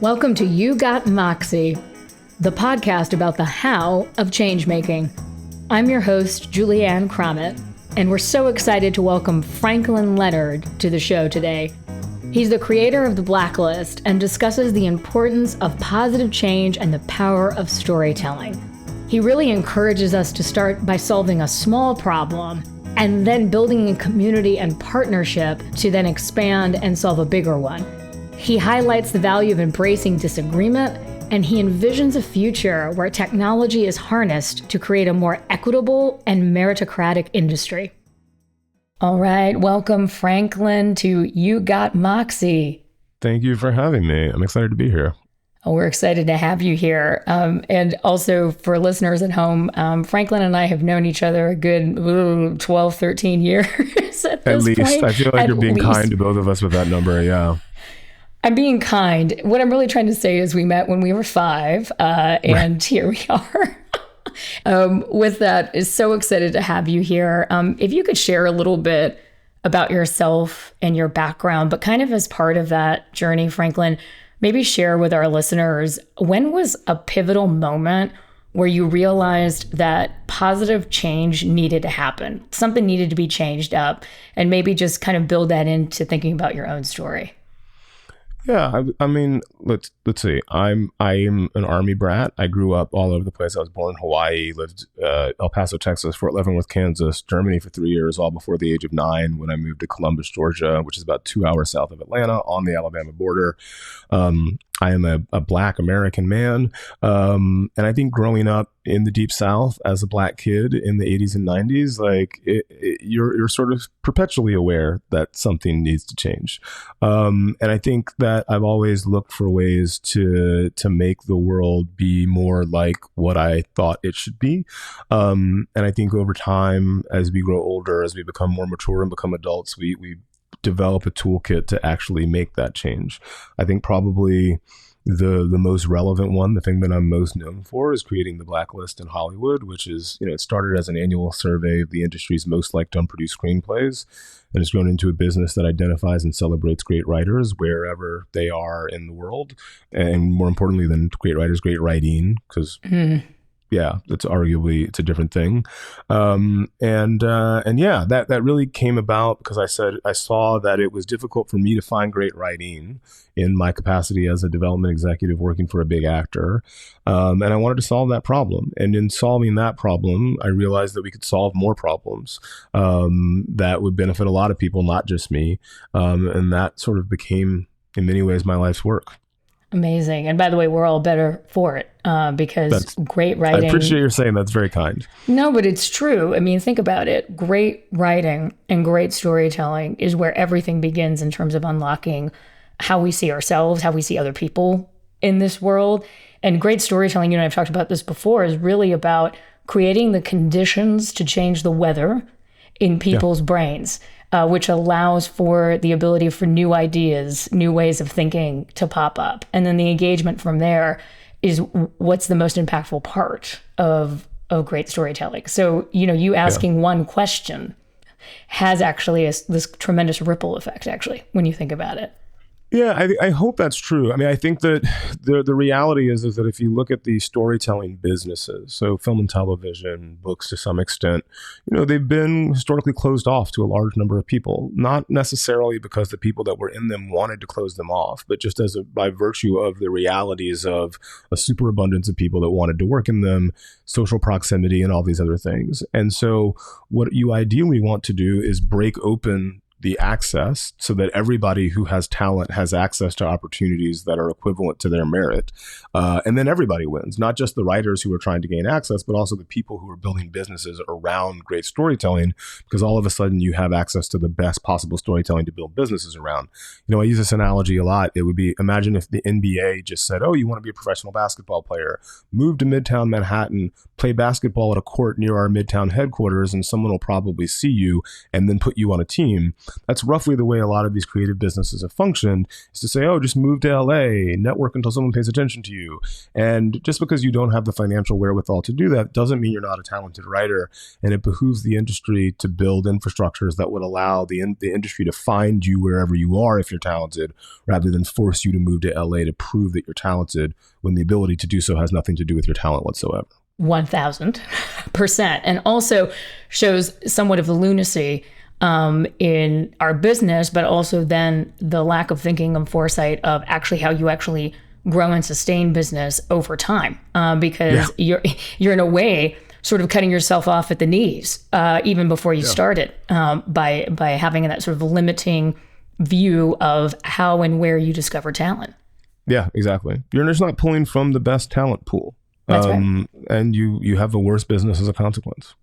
Welcome to You Got Moxie, the podcast about the how of change making. I'm your host, Julianne Cromit, and we're so excited to welcome Franklin Leonard to the show today. He's the creator of The Blacklist and discusses the importance of positive change and the power of storytelling. He really encourages us to start by solving a small problem and then building a community and partnership to then expand and solve a bigger one. He highlights the value of embracing disagreement, and he envisions a future where technology is harnessed to create a more equitable and meritocratic industry. All right, welcome Franklin to You Got Moxie. Thank you for having me. I'm excited to be here. Oh, we're excited to have you here. And also for listeners at home, Franklin and I have known each other a good 12, 13 years at this least. point. I feel like you're being kind to both of us with that number, yeah. I'm being kind. What I'm really trying to say is we met when we were 5, and here we are. With that, is so excited to have you here. If you could share a little bit about yourself and your background, but kind of as part of that journey, Franklin, maybe share with our listeners, when was a pivotal moment where you realized that positive change needed to happen? Something needed to be changed up, and maybe just kind of build that into thinking about your own story. Yeah, I mean, let's see. I am an Army brat. I grew up all over the place. I was born in Hawaii, lived El Paso, Texas, Fort Leavenworth, Kansas, Germany for 3 years, all before the age of 9 when I moved to Columbus, Georgia, which is about 2 hours south of Atlanta on the Alabama border. I am a Black American man. And I think growing up in the Deep South as a Black kid in the 80s and 90s, like you're sort of perpetually aware that something needs to change. And I think that I've always looked for ways to make the world be more like what I thought it should be. And I think over time, as we grow older, as we become more mature and become adults, we develop a toolkit to actually make that change. I think probably the most relevant one, the thing that I'm most known for, is creating the Blacklist in Hollywood, which is, it started as an annual survey of the industry's most liked unproduced screenplays, and it's grown into a business that identifies and celebrates great writers wherever they are in the world. And more importantly than great writers, great writing, because yeah, it's a different thing. And yeah, that really came about because I saw that it was difficult for me to find great writing in my capacity as a development executive working for a big actor. And I wanted to solve that problem. And in solving that problem, I realized that we could solve more problems that would benefit a lot of people, not just me. And that sort of became, in many ways, my life's work. Amazing. And by the way, we're all better for it because great writing. I appreciate you saying that's very kind. No, but it's true. I mean, think about it. Great writing and great storytelling is where everything begins in terms of unlocking how we see ourselves, how we see other people in this world. And great storytelling, I've talked about this before, is really about creating the conditions to change the weather in people's brains. Which allows for the ability for new ideas, new ways of thinking to pop up. And then the engagement from there is what's the most impactful part of great storytelling. So, you asking one question has actually this tremendous ripple effect, actually, when you think about it. Yeah, I hope that's true. I mean, I think that the reality is that if you look at the storytelling businesses, so film and television, books to some extent, they've been historically closed off to a large number of people, not necessarily because the people that were in them wanted to close them off, but just by virtue of the realities of a superabundance of people that wanted to work in them, social proximity, and all these other things. And so what you ideally want to do is break open the access so that everybody who has talent has access to opportunities that are equivalent to their merit. And then everybody wins, not just the writers who are trying to gain access, but also the people who are building businesses around great storytelling, because all of a sudden you have access to the best possible storytelling to build businesses around. I use this analogy a lot. It would be, imagine if the NBA just said, oh, you want to be a professional basketball player, move to Midtown Manhattan, play basketball at a court near our Midtown headquarters, and someone will probably see you and then put you on a team. that's roughly the way a lot of these creative businesses have functioned, is to say, oh, just move to LA, network until someone pays attention to you. And just because you don't have the financial wherewithal to do that doesn't mean you're not a talented writer. And it behooves the industry to build infrastructures that would allow the industry to find you wherever you are if you're talented, rather than force you to move to LA to prove that you're talented when the ability to do so has nothing to do with your talent whatsoever. 1000%. And also shows somewhat of the lunacy in our business, but also then the lack of thinking and foresight of actually how you actually grow and sustain business over time. Because you're in a way sort of cutting yourself off at the knees, even before you started, by having that sort of limiting view of how and where you discover talent. Yeah, exactly. You're just not pulling from the best talent pool. That's right. And you have a worse business as a consequence.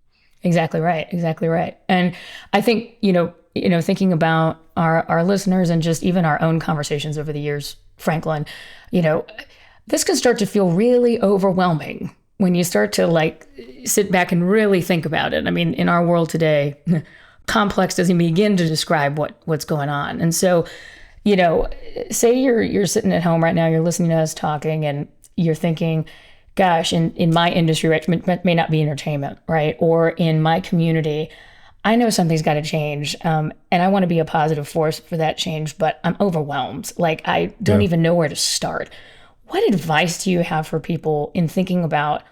Exactly right. Exactly right. And I think, thinking about our listeners and just even our own conversations over the years, Franklin, this can start to feel really overwhelming when you start to sit back and really think about it. I mean, in our world today, complex doesn't begin to describe what's going on. And so, say you're sitting at home right now, you're listening to us talking and you're thinking, gosh, in my industry, right, may not be entertainment, right? Or in my community, I know something's got to change. And I want to be a positive force for that change, but I'm overwhelmed. I don't even know where to start. What advice do you have for people in thinking about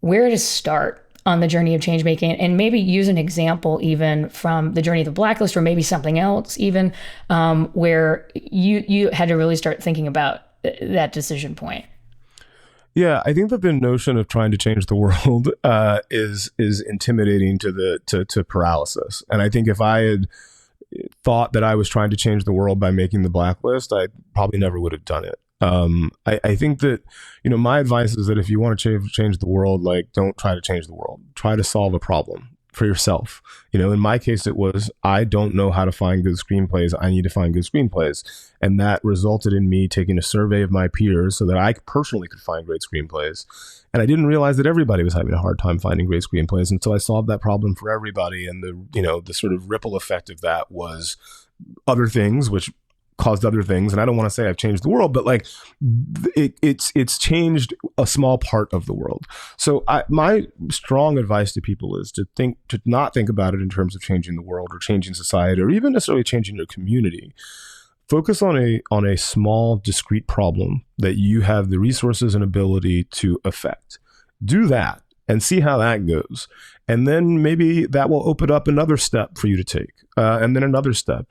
where to start on the journey of change making, and maybe use an example even from the journey of the Blacklist, or maybe something else even, where you had to really start thinking about that decision point? Yeah, I think that the notion of trying to change the world is intimidating to paralysis. And I think if I had thought that I was trying to change the world by making the Blacklist, I probably never would have done it. I think that, my advice is that if you want to change the world, don't try to change the world. Try to solve a problem for yourself. In my case, it was, I don't know how to find good screenplays. I need to find good screenplays. And that resulted in me taking a survey of my peers so that I personally could find great screenplays. And I didn't realize that everybody was having a hard time finding great screenplays until I solved that problem for everybody. And the sort of ripple effect of that was other things, which caused other things. And I don't want to say I've changed the world, but it's changed a small part of the world. So my strong advice to people is to not think about it in terms of changing the world or changing society or even necessarily changing your community. Focus on a small, discrete problem that you have the resources and ability to affect. Do that and see how that goes. And then maybe that will open up another step for you to take. And then another step,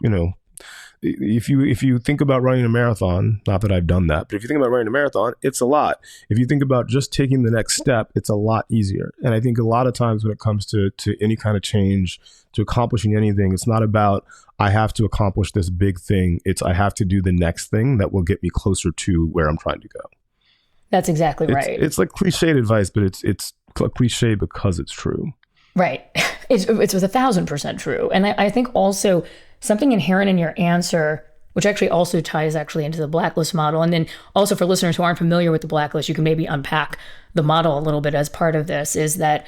If you think about running a marathon, not that I've done that, but if you think about running a marathon, it's a lot. If you think about just taking the next step, it's a lot easier. And I think a lot of times when it comes to any kind of change, to accomplishing anything, it's not about, I have to accomplish this big thing. It's, I have to do the next thing that will get me closer to where I'm trying to go. That's exactly right. It's like cliched advice, but it's cliche because it's true. Right. It's 1000% true. And I think also something inherent in your answer, which actually also ties into the Blacklist model. And then also for listeners who aren't familiar with the Blacklist, you can maybe unpack the model a little bit as part of this, is that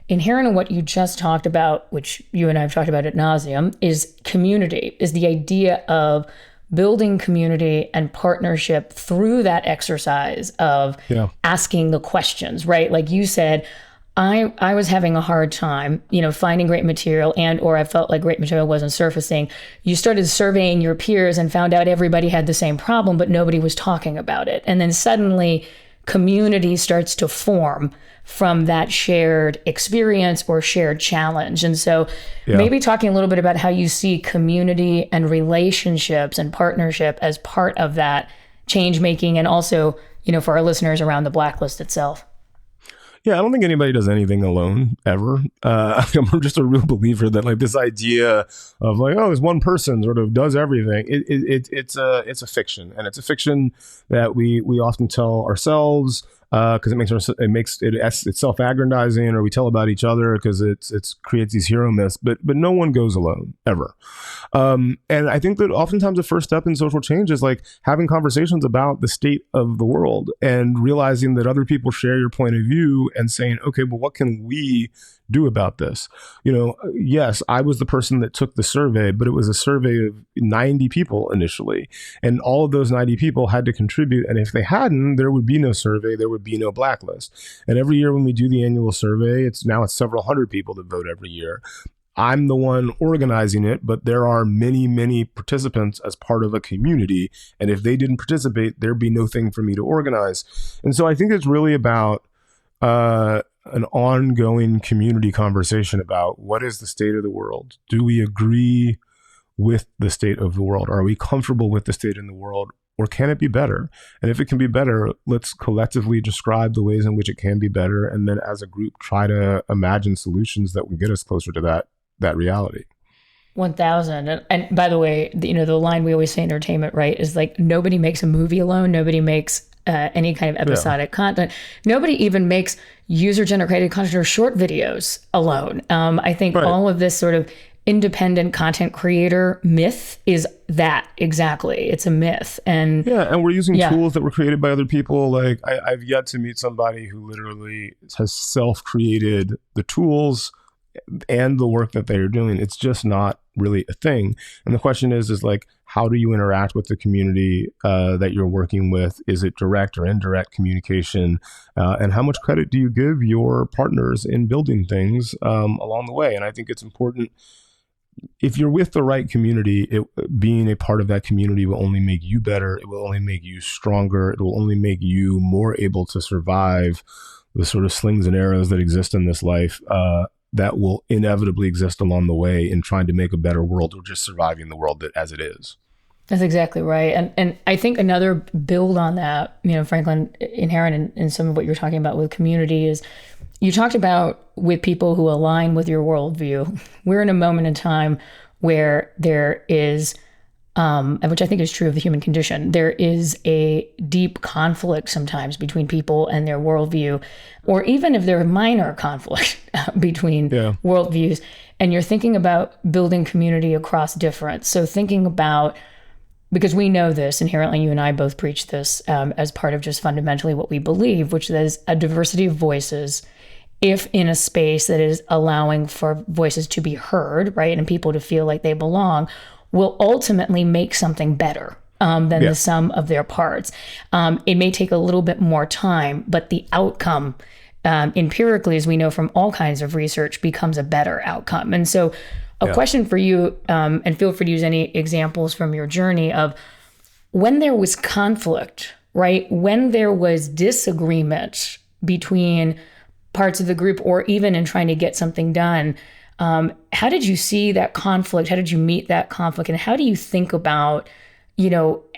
inherent in what you just talked about, which you and I have talked about ad nauseum, is community, is the idea of building community and partnership through that exercise of asking the questions, right? Like you said, I was having a hard time, finding great material or I felt like great material wasn't surfacing. You started surveying your peers and found out everybody had the same problem, but nobody was talking about it. And then suddenly community starts to form from that shared experience or shared challenge. And so maybe talking a little bit about how you see community and relationships and partnership as part of that change making, and also, for our listeners around the Blacklist itself. Yeah, I don't think anybody does anything alone ever. I'm just a real believer that this idea of this one person sort of does everything. It's a fiction, and it's a fiction that we often tell ourselves, because it's self-aggrandizing, or we tell about each other because it creates these hero myths. But no one goes alone ever. And I think that oftentimes the first step in social change is like having conversations about the state of the world and realizing that other people share your point of view and saying, okay, well, what can we do about this? Yes, I was the person that took the survey, but it was a survey of 90 people initially. And all of those 90 people had to contribute. And if they hadn't, there would be no survey, there would be no blacklist. And every year when we do the annual survey, it's several hundred people that vote every year. I'm the one organizing it, but there are many, many participants as part of a community. And if they didn't participate, there'd be no thing for me to organize. And so I think it's really about an ongoing community conversation about what is the state of the world? Do we agree with the state of the world? Are we comfortable with the state in the world? Or can it be better? And if it can be better, let's collectively describe the ways in which it can be better. And then as a group, try to imagine solutions that will get us closer to that reality. 1,000. And by the way, the line we always say in entertainment, right, is like nobody makes a movie alone. Nobody makes any kind of episodic content. Nobody even makes user-generated content or short videos alone. I think all of this sort of independent content creator myth is that exactly. It's a myth. And we're using tools that were created by other people. Like I've yet to meet somebody who literally has self-created the tools and the work that they are doing. It's just not really a thing. And the question is like, how do you interact with the community that you're working with? Is it direct or indirect communication? And how much credit do you give your partners in building things along the way? And I think it's important, if you're with the right community, being a part of that community will only make you better. It will only make you stronger. It will only make you more able to survive the sort of slings and arrows that exist in this life that will inevitably exist along the way in trying to make a better world, or just surviving the world as it is. That's exactly right. And I think another build on that, Franklin, inherent in some of what you're talking about with community is you talked about with people who align with your worldview. We're in a moment in time where there is, which I think is true of the human condition, there is a deep conflict sometimes between people and their worldview, or even if there's minor conflict between worldviews, and you're thinking about building community across difference. So thinking about, because we know this inherently, you and I both preach this as part of just fundamentally what we believe, which is a diversity of voices, if in a space that is allowing for voices to be heard, right, and people to feel like they belong, will ultimately make something better than the sum of their parts. It may take a little bit more time, but the outcome, empirically, as we know from all kinds of research, becomes a better outcome. And so a question for you, and feel free to use any examples from your journey of when there was conflict, right? When there was disagreement between parts of the group, or even in trying to get something done, how did you see that conflict? How did you meet that conflict? And how do you think about,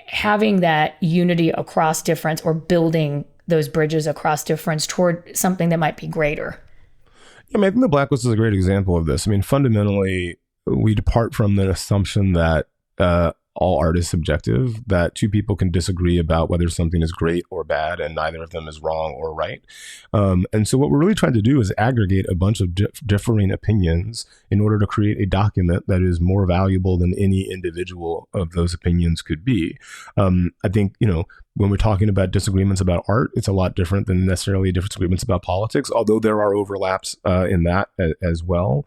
having that unity across difference, or building those bridges across difference toward something that might be greater? I think the Blacklist is a great example of this. Fundamentally, we depart from the assumption that all art is subjective, that two people can disagree about whether something is great or bad, and neither of them is wrong or right. And so what we're really trying to do is aggregate a bunch of differing opinions in order to create a document that is more valuable than any individual of those opinions could be. I think, when we're talking about disagreements about art, it's a lot different than necessarily disagreements about politics, although there are overlaps in that as well.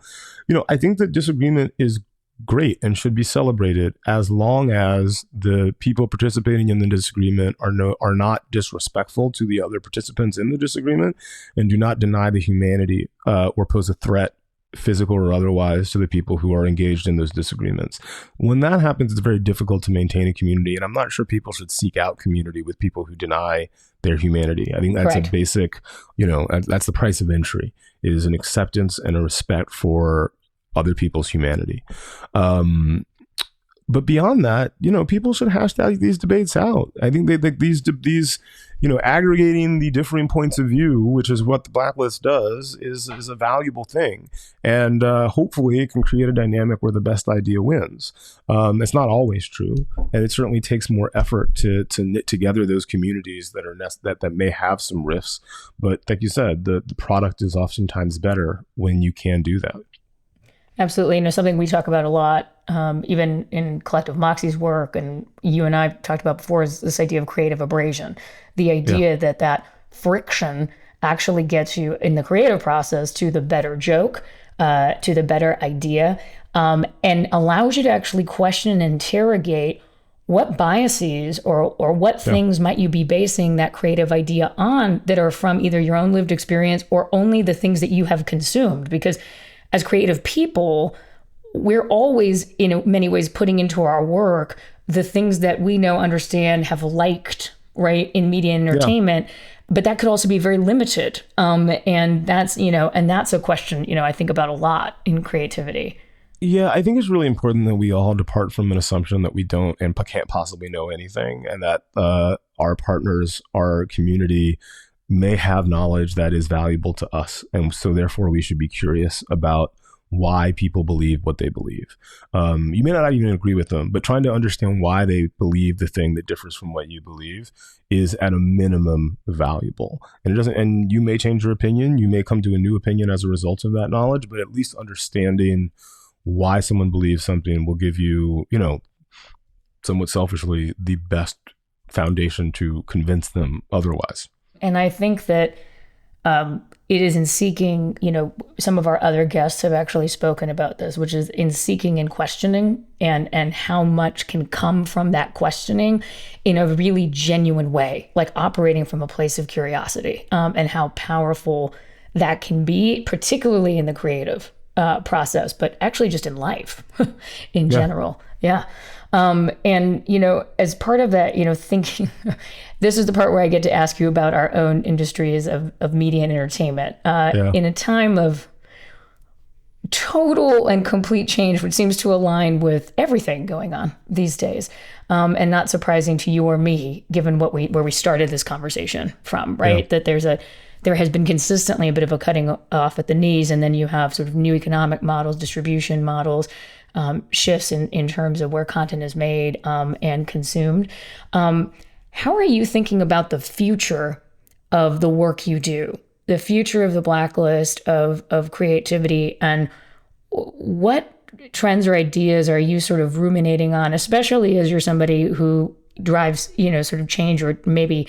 I think that disagreement is great and should be celebrated as long as the people participating in the disagreement are not disrespectful to the other participants in the disagreement, and do not deny the humanity or pose a threat, physical or otherwise, to the people who are engaged in those disagreements. When that happens, it's very difficult to maintain a community, and I'm not sure people should seek out community with people who deny their humanity. I think that's a basic, that's the price of entry, is an acceptance and a respect for other people's humanity. But beyond that, people should hashtag these debates out. I think these aggregating the differing points of view, which is what the blacklist does, is a valuable thing. And hopefully it can create a dynamic where the best idea wins. It's not always true. And it certainly takes more effort to knit together those communities that may have some rifts. But like you said, the product is oftentimes better when you can do that. Absolutely. Something we talk about a lot, even in Collective Moxie's work, and you and I talked about before, is this idea of creative abrasion. The idea that friction actually gets you in the creative process to the better joke, to the better idea, and allows you to actually question and interrogate what biases or what things might you be basing that creative idea on that are from either your own lived experience or only the things that you have consumed. Because as creative people, we're always, in many ways, putting into our work the things that we know, understand, have liked, right, in media and entertainment. Yeah. But that could also be very limited. And that's a question, I think about a lot in creativity. Yeah, I think it's really important that we all depart from an assumption that we don't and can't possibly know anything, and that our partners, our community, may have knowledge that is valuable to us. And so therefore we should be curious about why people believe what they believe. You may not even agree with them, but trying to understand why they believe the thing that differs from what you believe is at a minimum valuable. And you may change your opinion. You may come to a new opinion as a result of that knowledge, but at least understanding why someone believes something will give you, somewhat selfishly, the best foundation to convince them otherwise. And I think that it is in seeking, some of our other guests have actually spoken about this, which is in seeking and questioning, and how much can come from that questioning in a really genuine way, like operating from a place of curiosity, and how powerful that can be, particularly in the creative process, but actually just in life in general. Yeah. And, as part of that, thinking, this is the part where I get to ask you about our own industries of media and entertainment. In a time of total and complete change, which seems to align with everything going on these days, and not surprising to you or me, given where we started this conversation from, right? That there has been consistently a bit of a cutting off at the knees, and then you have sort of new economic models, distribution models, shifts in terms of where content is made and consumed. How are you thinking about the future of the work you do, the future of the blacklist, of creativity, and what trends or ideas are you sort of ruminating on, especially as you're somebody who drives, sort of change or maybe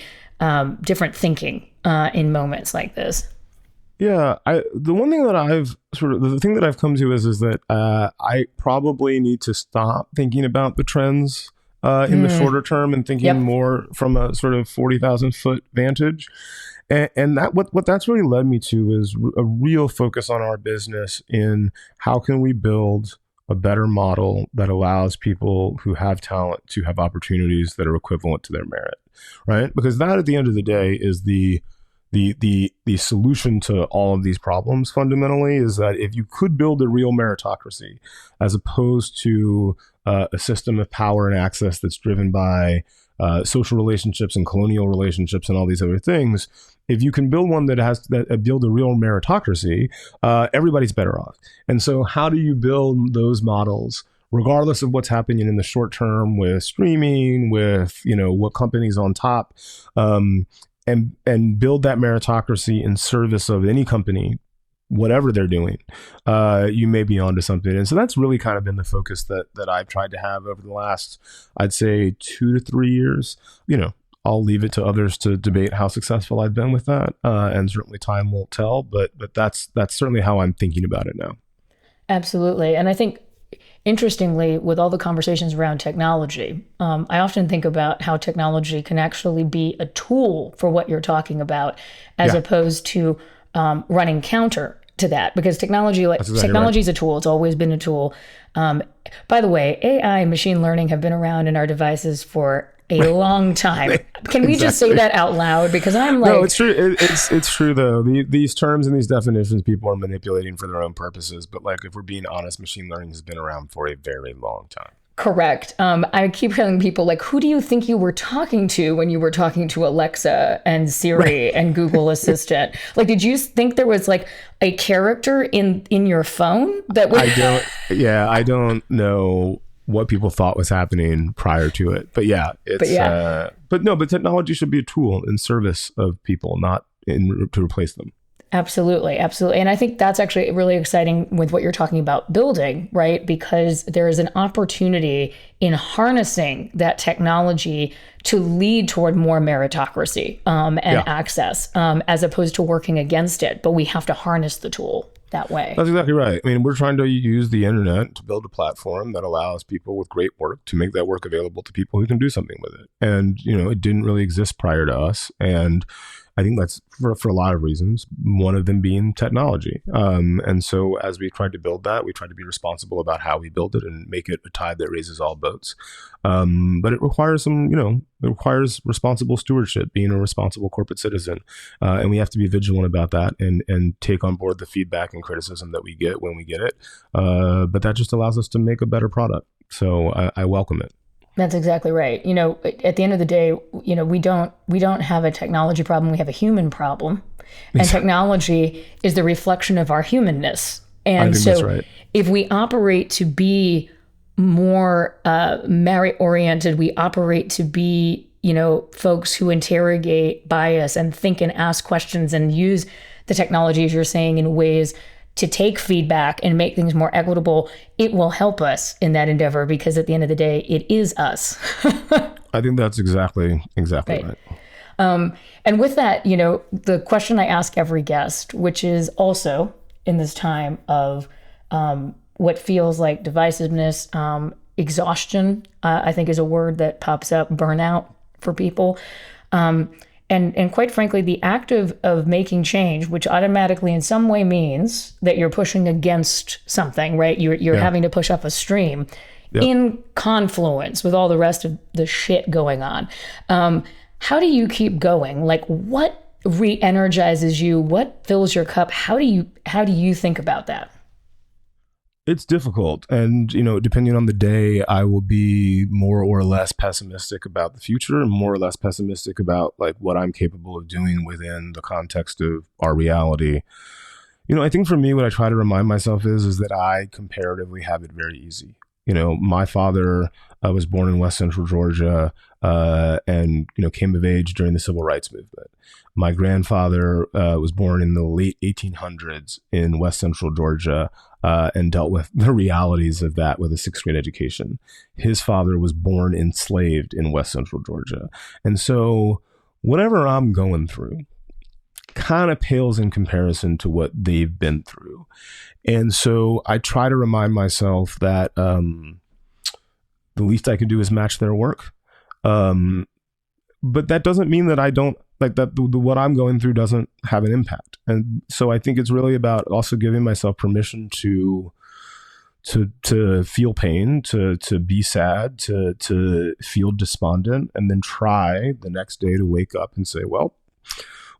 different thinking in moments like this? Yeah, the thing that I've come to is that I probably need to stop thinking about the trends in the shorter term and thinking more from a sort of 40,000 foot vantage. And that what that's really led me to is a real focus on our business in how can we build a better model that allows people who have talent to have opportunities that are equivalent to their merit, right? Because that at the end of the day is the solution to all of these problems fundamentally, is that if you could build a real meritocracy as opposed to a system of power and access that's driven by social relationships and colonial relationships and all these other things, if you can build one that build a real meritocracy, everybody's better off. And so how do you build those models regardless of what's happening in the short term with streaming, with what companies on top, and build that meritocracy in service of any company, whatever they're doing, you may be onto something. And so that's really kind of been the focus that I've tried to have over the last, I'd say 2 to 3 years. I'll leave it to others to debate how successful I've been with that. And certainly time will tell, but that's certainly how I'm thinking about it now. Absolutely. And I think, interestingly, with all the conversations around technology, I often think about how technology can actually be a tool for what you're talking about, as opposed to running counter to that. Because technology is a tool. It's always been a tool. By the way, AI, machine learning have been around in our devices for a long time. Can we just say that out loud? Because I'm like... No, it's true. It's true, though. These terms and these definitions people are manipulating for their own purposes. But if we're being honest, machine learning has been around for a very long time. Correct. I keep telling people, like, who do you think you were talking to when you were talking to Alexa and Siri and Google Assistant? Like, did you think there was like a character in your phone that would? I don't know what people thought was happening prior to it, but yeah, but technology should be a tool in service of people, not to replace them. Absolutely. Absolutely. And I think that's actually really exciting with what you're talking about building, right? Because there is an opportunity in harnessing that technology to lead toward more meritocracy and access, as opposed to working against it. But we have to harness the tool that way. That's exactly right. I mean, we're trying to use the internet to build a platform that allows people with great work to make that work available to people who can do something with it. And, it didn't really exist prior to us. And I think that's for a lot of reasons, one of them being technology. And so as we tried to build that, we tried to be responsible about how we build it and make it a tide that raises all boats. But it requires it requires responsible stewardship, being a responsible corporate citizen. And we have to be vigilant about that and take on board the feedback and criticism that we get when we get it. But that just allows us to make a better product. So I welcome it. That's exactly right. At the end of the day, we don't have a technology problem. We have a human problem. And technology is the reflection of our humanness. And so that's right. If we operate to be more merit oriented, we operate to be, folks who interrogate bias and think and ask questions and use the technology, as you're saying, in ways to take feedback and make things more equitable, it will help us in that endeavor, because at the end of the day, it is us. I think that's exactly right. And with that, the question I ask every guest, which is also in this time of what feels like divisiveness, exhaustion, I think is a word that pops up, burnout for people. And quite frankly, the act of making change, which automatically in some way means that you're pushing against something, right? You're having to push up a stream in confluence with all the rest of the shit going on. How do you keep going? Like, what re-energizes you? What fills your cup? How do you think about that? It's difficult. And, depending on the day, I will be more or less pessimistic about the future and more or less pessimistic about like what I'm capable of doing within the context of our reality. I think for me, what I try to remind myself is that I comparatively have it very easy. My father was born in West Central Georgia and, came of age during the Civil Rights Movement. My grandfather was born in the late 1800s in West Central Georgia and dealt with the realities of that with a sixth grade education. His father was born enslaved in West Central Georgia. And so whatever I'm going through kind of pales in comparison to what they've been through. And so I try to remind myself that the least I can do is match their work. But that doesn't mean that I don't like that what I'm going through doesn't have an impact. And so I think it's really about also giving myself permission to feel pain, to be sad, to feel despondent, and then try the next day to wake up and say, well,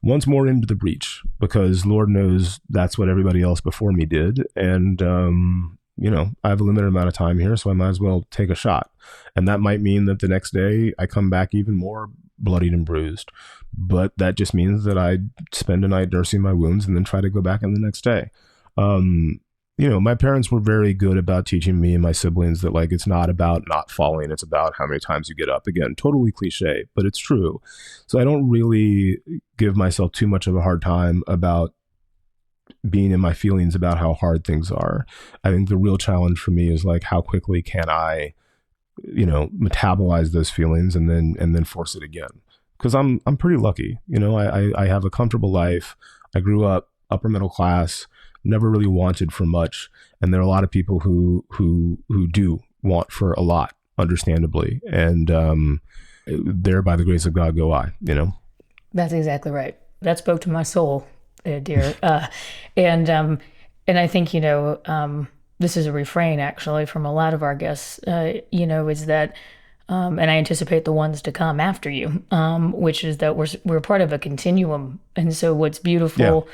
once more into the breach, because Lord knows that's what everybody else before me did. And, I have a limited amount of time here, so I might as well take a shot. And that might mean that the next day I come back even more bloodied and bruised. But that just means that I spend a night nursing my wounds and then try to go back in the next day. My parents were very good about teaching me and my siblings that like it's not about not falling, it's about how many times you get up. Again, totally cliche, but it's true. So I don't really give myself too much of a hard time about being in my feelings about how hard things are. I think the real challenge for me is like how quickly can I, metabolize those feelings and then force it again. Because I'm pretty lucky. I have a comfortable life. I grew up upper middle class, never really wanted for much. And there are a lot of people who do want for a lot, understandably. And there, by the grace of God, go I, That's exactly right. That spoke to my soul, dear. And I think, this is a refrain actually from a lot of our guests, is that, and I anticipate the ones to come after you, which is that we're part of a continuum. And so what's beautiful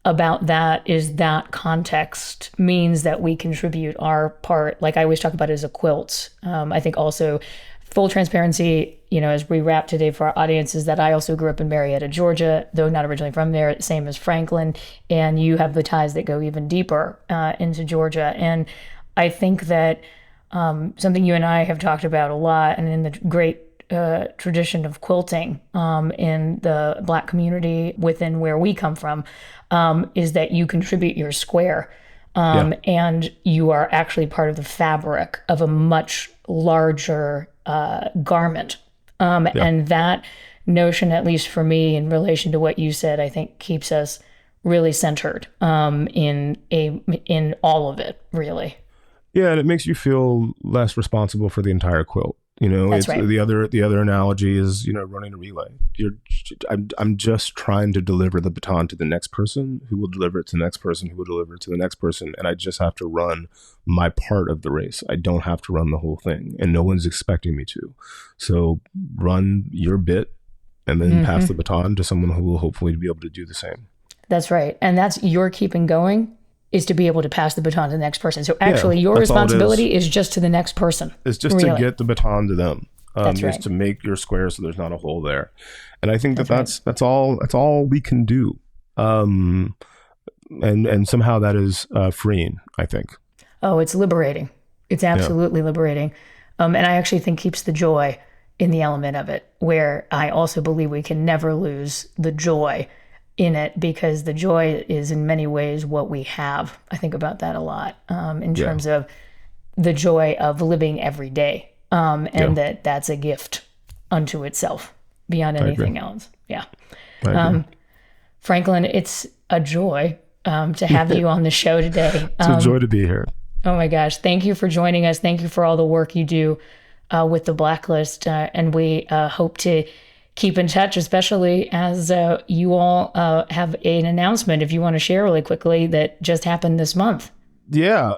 about that is that context means that we contribute our part. Like I always talk about it as a quilt. I think also full transparency, as we wrap today for our audience, is that I also grew up in Marietta, Georgia, though not originally from there, same as Franklin. And you have the ties that go even deeper into Georgia. And I think that something you and I have talked about a lot, and in the great tradition of quilting in the Black community within where we come from, is that you contribute your square. And you are actually part of the fabric of a much larger garment. And that notion, at least for me, in relation to what you said, I think keeps us really centered in all of it, really. Yeah, and it makes you feel less responsible for the entire quilt. That's right. The other analogy is, running a relay. I'm just trying to deliver the baton to the next person who will deliver it to the next person who will deliver it to the next person. And I just have to run my part of the race. I don't have to run the whole thing, and no one's expecting me to. So run your bit and then pass the baton to someone who will hopefully be able to do the same. That's right. And that's your keeping going, is to be able to pass the baton to the next person. So actually your responsibility is just to the next person. It's just to get the baton to them. That's right. Just to make your square so there's not a hole there. And I think that's all we can do. And somehow that is freeing, I think. Oh, it's liberating. It's absolutely liberating. And I actually think keeps the joy in the element of it, where I also believe we can never lose the joy in it, because the joy is in many ways what we have. I think about that a lot in terms of the joy of living every day, and that's a gift unto itself beyond anything else. Yeah. Franklin, it's a joy to have you on the show today. It's a joy to be here. Oh my gosh. Thank you for joining us. Thank you for all the work you do with the Blacklist. And we hope to keep in touch, especially as you all have an announcement, if you want to share really quickly, that just happened this month. Yeah.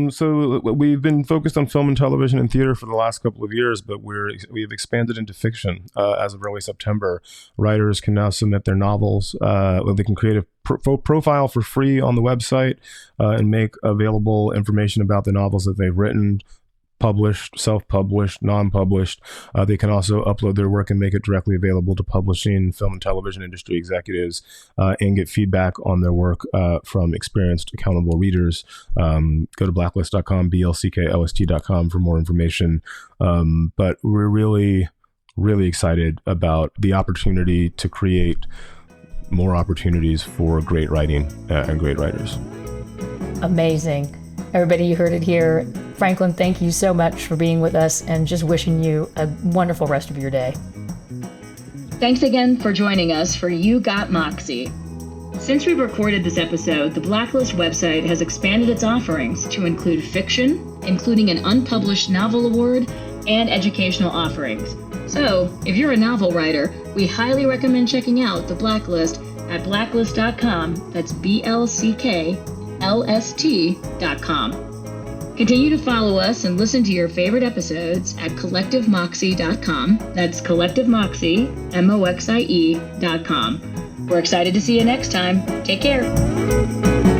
So we've been focused on film and television and theater for the last couple of years, but we've expanded into fiction as of early September. Writers can now submit their novels. They can create a profile for free on the website and make available information about the novels that they've written, published, self-published, non-published. They can also upload their work and make it directly available to publishing, film and television industry executives, and get feedback on their work from experienced, accountable readers. Go to blacklist.com, blcklst.com for more information. But we're really, really excited about the opportunity to create more opportunities for great writing and great writers. Amazing. Everybody, you heard it here. Franklin, thank you so much for being with us, and just wishing you a wonderful rest of your day. Thanks again for joining us for You Got Moxie. Since we recorded this episode, the Blacklist website has expanded its offerings to include fiction, including an unpublished novel award, and educational offerings. So, if you're a novel writer, we highly recommend checking out the Blacklist at blacklist.com. That's blcklst.com. Continue to follow us and listen to your favorite episodes at collectivemoxie.com. That's collectivemoxie, MOXIE.com. We're excited to see you next time. Take care.